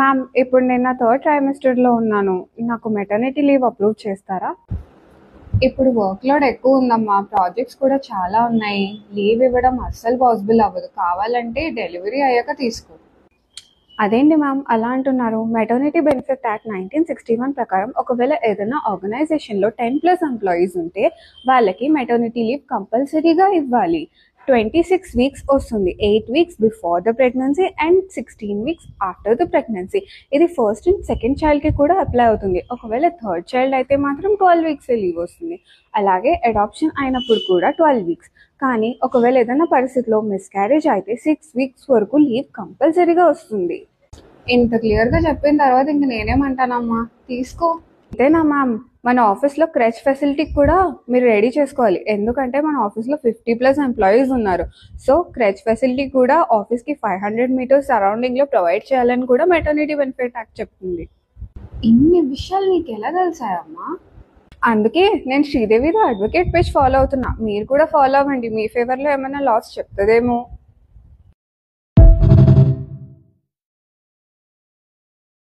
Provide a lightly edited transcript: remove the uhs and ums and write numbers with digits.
Ma'am, ఇప్పుడు నేను నా థర్డ్ ట్రైమెస్టర్లో ఉన్నాను. నాకు మెటర్నిటీ లీవ్ అప్రూవ్ చేస్తారా? ఇప్పుడు వర్క్ లోడ్ ఎక్కువ ఉందమ్మా, ప్రాజెక్ట్స్ కూడా చాలా ఉన్నాయి. లీవ్ ఇవ్వడం అస్సలు పాసిబుల్ అవ్వదు. కావాలంటే డెలివరీ అయ్యాక తీసుకో. అదేంటి మ్యామ్ అలా అంటున్నారు? మెటర్నిటీ బెనిఫిట్ యాక్ట్ 1961 ప్రకారం ఒకవేళ ఏదైనా ఆర్గనైజేషన్లో 10+ ఎంప్లాయీస్ ఉంటే వాళ్ళకి మెటర్నిటీ లీవ్ కంపల్సరీగా ఇవ్వాలి. 26 వీక్స్ వస్తుంది. 8 weeks before the pregnancy and 16 weeks after the pregnancy. ఇది ఫస్ట్ అండ్ సెకండ్ చైల్డ్కి కూడా అప్లై అవుతుంది. ఒకవేళ థర్డ్ చైల్డ్ అయితే మాత్రం 12 వీక్స్ లీవ్ వస్తుంది. అలాగే అడాప్షన్ అయినప్పుడు కూడా 12 వీక్స్. కానీ ఒకవేళ ఏదైనా పరిస్థితిలో మిస్క్యారేజ్ అయితే 6 వీక్స్ వరకు లీవ్ కంపల్సరీగా వస్తుంది. ఇంత క్లియర్గా చెప్పిన తర్వాత ఇంక నేనేమంటానమ్మా, తీసుకో. అంతేనా మ్యామ్? మన ఆఫీస్లో క్రెచ్ ఫెసిలిటీ కూడా మీరు రెడీ చేసుకోవాలి. ఎందుకంటే మన ఆఫీస్లో 50+ ఎంప్లాయీస్ ఉన్నారు. సో క్రెచ్ ఫెసిలిటీ కూడా ఆఫీస్కి 500 మీటర్స్ సరౌండింగ్లో ప్రొవైడ్ చేయాలని కూడా మెటర్నిటీ బెనిఫిట్ యాక్ట్ చెప్తుంది. ఇన్ని విషయాలు నీకు ఎలా తెలిసాయమ్మా? అందుకే నేను శ్రీదేవిలో అడ్వకేట్ పేజ్ ఫాలో అవుతున్నా. మీరు కూడా ఫాలో అవ్వండి. మీ ఫేవర్లో ఏమైనా లాస్ చెప్తుందేమో.